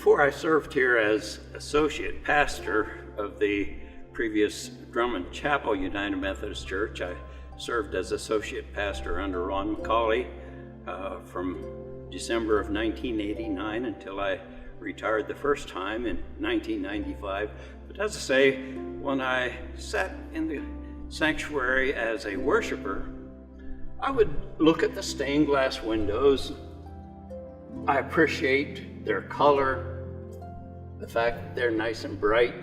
Before I served here as associate pastor of the previous Drummond Chapel United Methodist Church, I served as associate pastor under Ron McCauley from December of 1989 until I retired the first time in 1995. But as I say, when I sat in the sanctuary as a worshiper, I would look at the stained glass windows. I appreciate their color, the fact that they're nice and bright,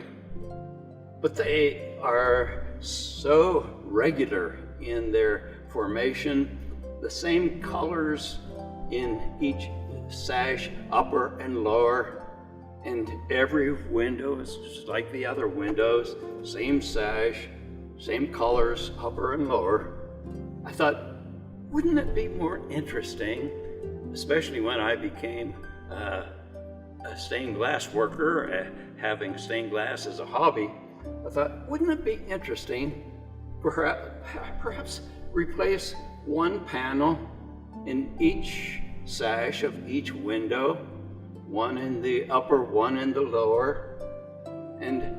but they are so regular in their formation, the same colors in each sash, upper and lower, and every window is just like the other windows, same sash, same colors, upper and lower. I thought, wouldn't it be more interesting, especially when I became a stained glass worker, having stained glass as a hobby, I thought, wouldn't it be interesting perhaps replace one panel in each sash of each window, one in the upper, one in the lower, and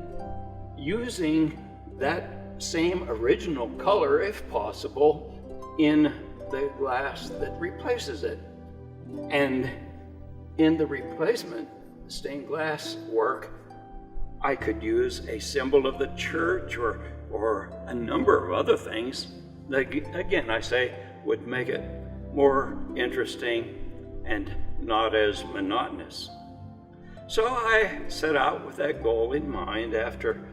using that same original color, if possible, in the glass that replaces it. And in the replacement stained glass work, I could use a symbol of the church or a number of other things that, again, I say, would make it more interesting and not as monotonous. So I set out with that goal in mind after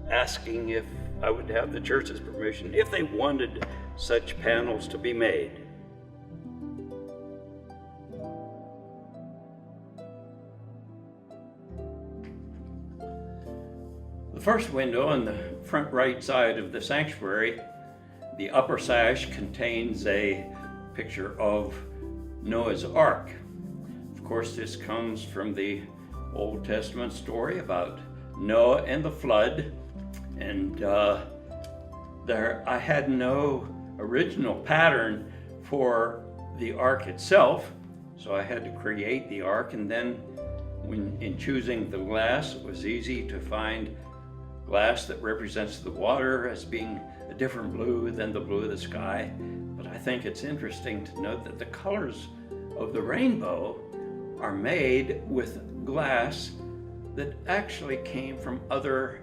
asking if I would have the church's permission if they wanted such panels to be made. The first window on the front right side of the sanctuary, the upper sash, contains a picture of Noah's Ark. Of course, this comes from the Old Testament story about Noah and the flood, and I had no original pattern for the ark itself, so I had to create the ark, and then in choosing the glass, it was easy to find glass that represents the water as being a different blue than the blue of the sky. But I think it's interesting to note that the colors of the rainbow are made with glass that actually came from other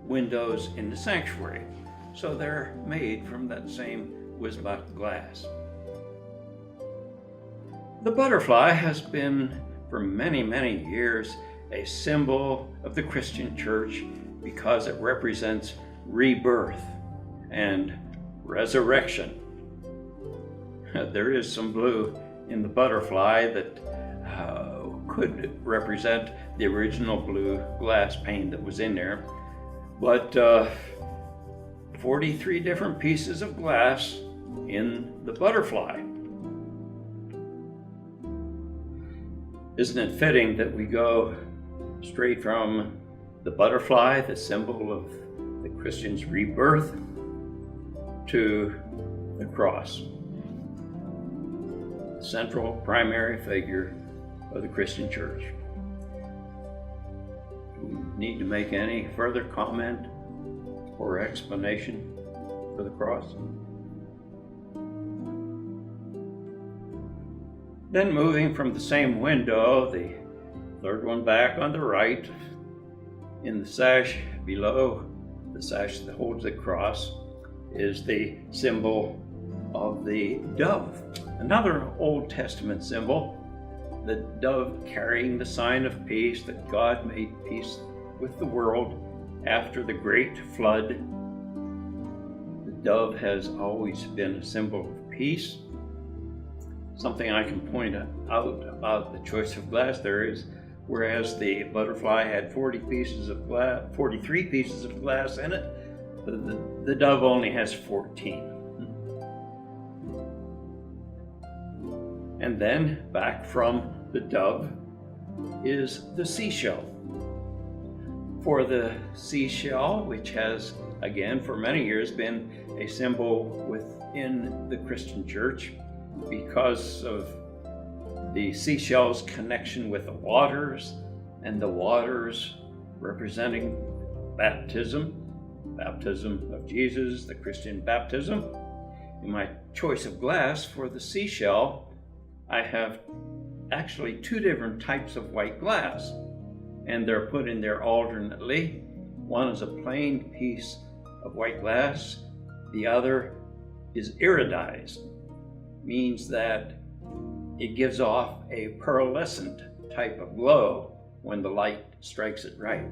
windows in the sanctuary. So they're made from that same Wisbach glass. The butterfly has been for many, many years a symbol of the Christian church because it represents rebirth and resurrection. There is some blue in the butterfly that could represent the original blue glass pane that was in there, but 43 different pieces of glass in the butterfly. Isn't it fitting that we go straight from the butterfly, the symbol of the Christian's rebirth, to the cross, the central primary figure of the Christian church? Do we need to make any further comment or explanation for the cross? Then moving from the same window, the third one back on the right, in the sash below, the sash that holds the cross, is the symbol of the dove, another Old Testament symbol, the dove carrying the sign of peace, that God made peace with the world after the great flood. The dove has always been a symbol of peace. Something I can point out about the choice of glass there is, whereas the butterfly had 43 pieces of glass in it, the dove only has 14. And then back from the dove is the seashell. For the seashell, which has, again, for many years been a symbol within the Christian church because of the seashell's connection with the waters, and the waters representing baptism of Jesus, the Christian baptism. In my choice of glass for the seashell, I have actually two different types of white glass, and they're put in there alternately. One is a plain piece of white glass, the other is iridized, means that it gives off a pearlescent type of glow when the light strikes it right.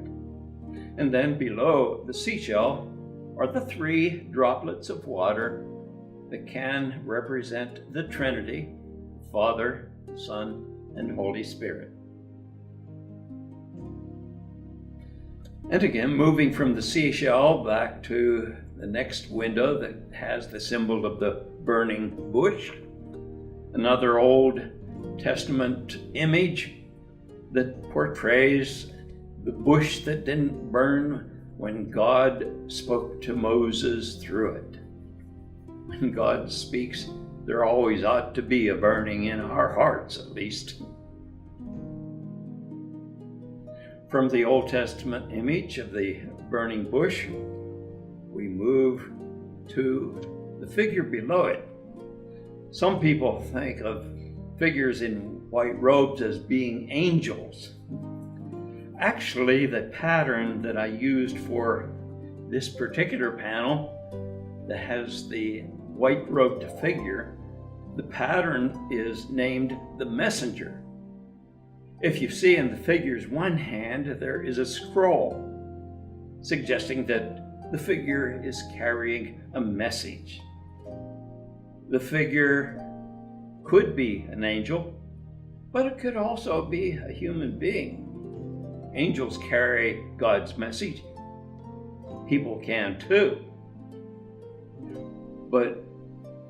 And then below the seashell are the three droplets of water that can represent the Trinity, Father, Son, and Holy Spirit. And again, moving from the seashell back to the next window that has the symbol of the burning bush, another Old Testament image that portrays the bush that didn't burn when God spoke to Moses through it. When God speaks, there always ought to be a burning in our hearts, at least. From the Old Testament image of the burning bush, we move to the figure below it. Some people think of figures in white robes as being angels. Actually, the pattern that I used for this particular panel that has the white-robed figure, the pattern is named the messenger. If you see in the figure's one hand, there is a scroll, suggesting that the figure is carrying a message. The figure could be an angel, but it could also be a human being. Angels carry God's message. People can too. But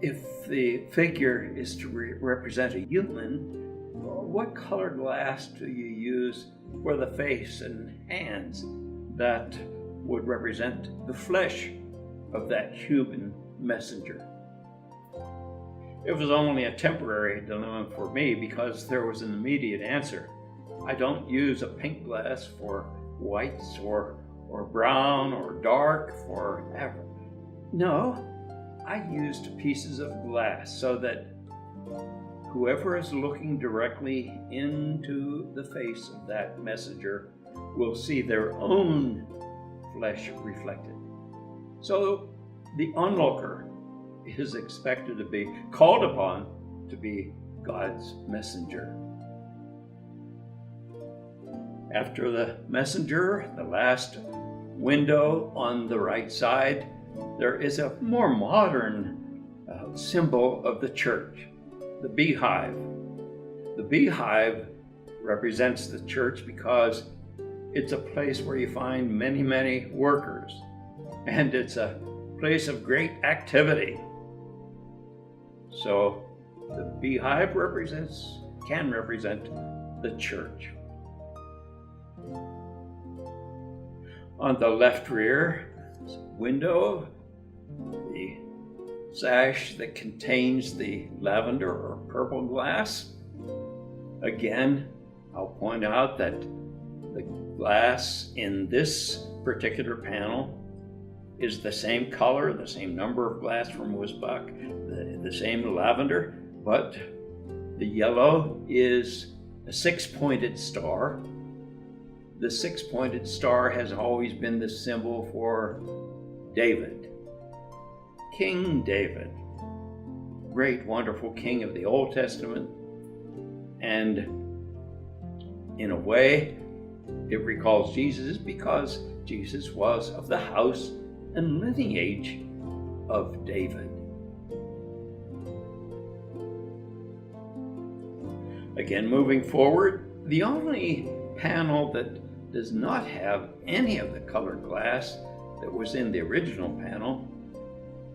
if the figure is to represent a human, what color glass do you use for the face and hands that would represent the flesh of that human messenger? It was only a temporary dilemma for me because there was an immediate answer. I don't use a pink glass for whites or brown or dark forever. No, I used pieces of glass so that whoever is looking directly into the face of that messenger will see their own flesh reflected. So the onlooker is expected to be called upon to be God's messenger. After the messenger, the last window on the right side, there is a more modern symbol of the church, the beehive. The beehive represents the church because it's a place where you find many, many workers, and it's a place of great activity. So the beehive can represent the church. On the left rear window, the sash that contains the lavender or purple glass. Again, I'll point out that the glass in this particular panel is the same color, the same number of glass from Wisbach, the same lavender, but the yellow is a six-pointed star. The six-pointed star has always been the symbol for David, King David, great, wonderful king of the Old Testament. And in a way, it recalls Jesus because Jesus was of the house and lineage of David. Again, moving forward, the only panel that does not have any of the colored glass that was in the original panel,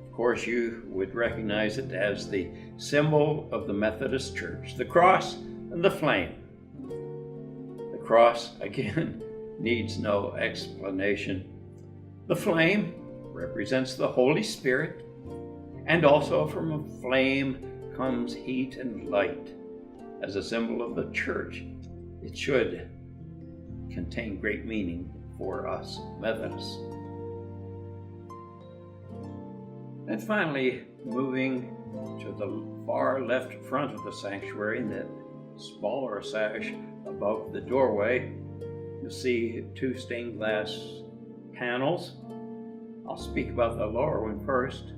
of course you would recognize it as the symbol of the Methodist Church, the cross and the flame. The cross, again, needs no explanation. The flame represents the Holy Spirit, and also from a flame comes heat and light. as a symbol of the church, it should contain great meaning for us Methodists. And finally, moving to the far left front of the sanctuary, in that smaller sash above the doorway, you'll see two stained glass panels. I'll speak about the lower one first.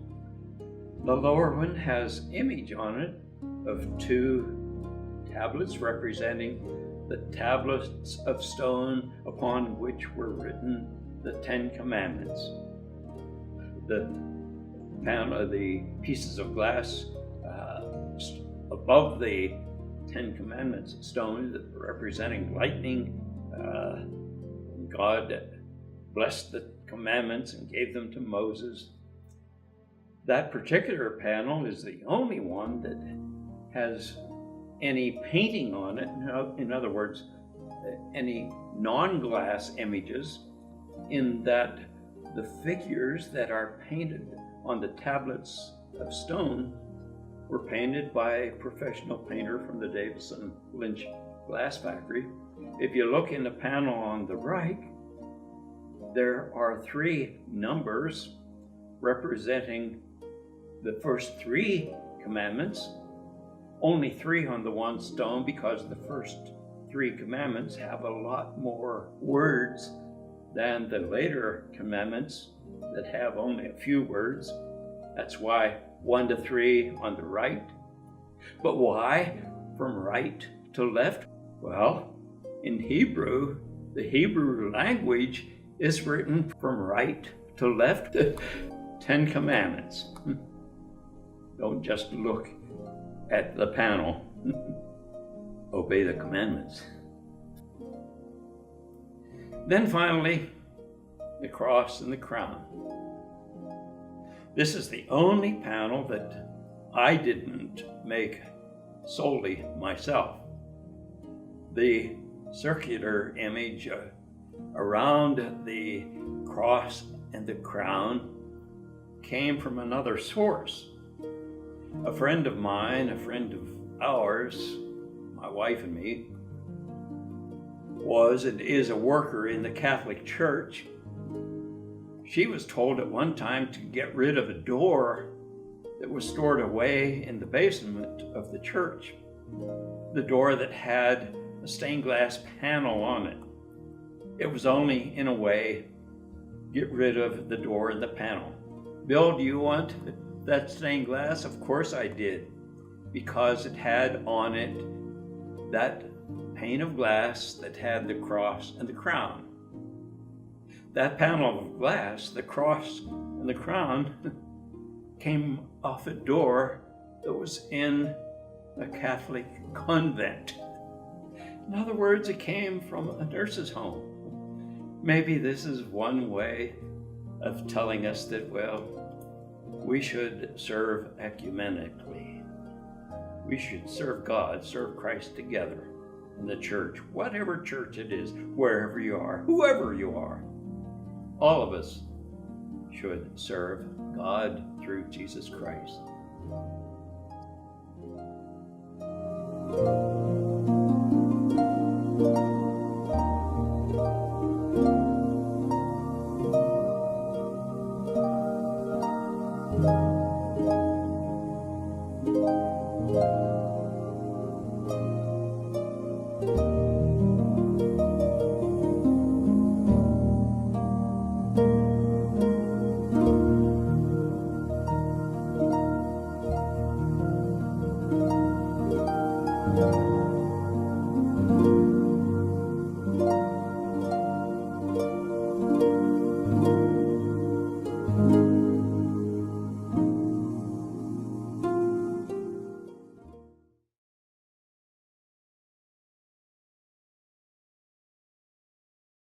The lower one has image on it of two tablets representing the tablets of stone upon which were written the 10 Commandments. The pieces of glass above the 10 Commandments stone representing lightning. God blessed the commandments and gave them to Moses. That particular panel is the only one that has any painting on it. In other words, any non-glass images, in that the figures that are painted on the tablets of stone were painted by a professional painter from the Davison Lynch glass factory. If you look in the panel on the right, there are 3 numbers representing the first 3 commandments. Only 3 on the one stone, because the first 3 commandments have a lot more words than the later commandments that have only a few words. That's why 1 to 3 on the right. But why from right to left? Well, in Hebrew, the Hebrew language is written from right to left. 10 Commandments. Don't just look at the panel. Obey the commandments. Then finally, the cross and the crown. This is the only panel that I didn't make solely myself. The circular image around the cross and the crown came from another source. A friend of mine, a friend of ours, my wife and me, was and is a worker in the Catholic Church. She was told at one time to get rid of a door that was stored away in the basement of the church. The door that had a stained glass panel on it. It was only, in a way, get rid of the door and the panel. Bill, do you want that stained glass? Of course I did, because it had on it that pane of glass that had the cross and the crown. That panel of glass, the cross and the crown, came off a door that was in a Catholic convent. In other words, it came from a nurse's home. Maybe this is one way of telling us that, well, we should serve ecumenically. We should serve God, serve Christ together in the church, whatever church it is, wherever you are, whoever you are. All of us should serve God through Jesus Christ.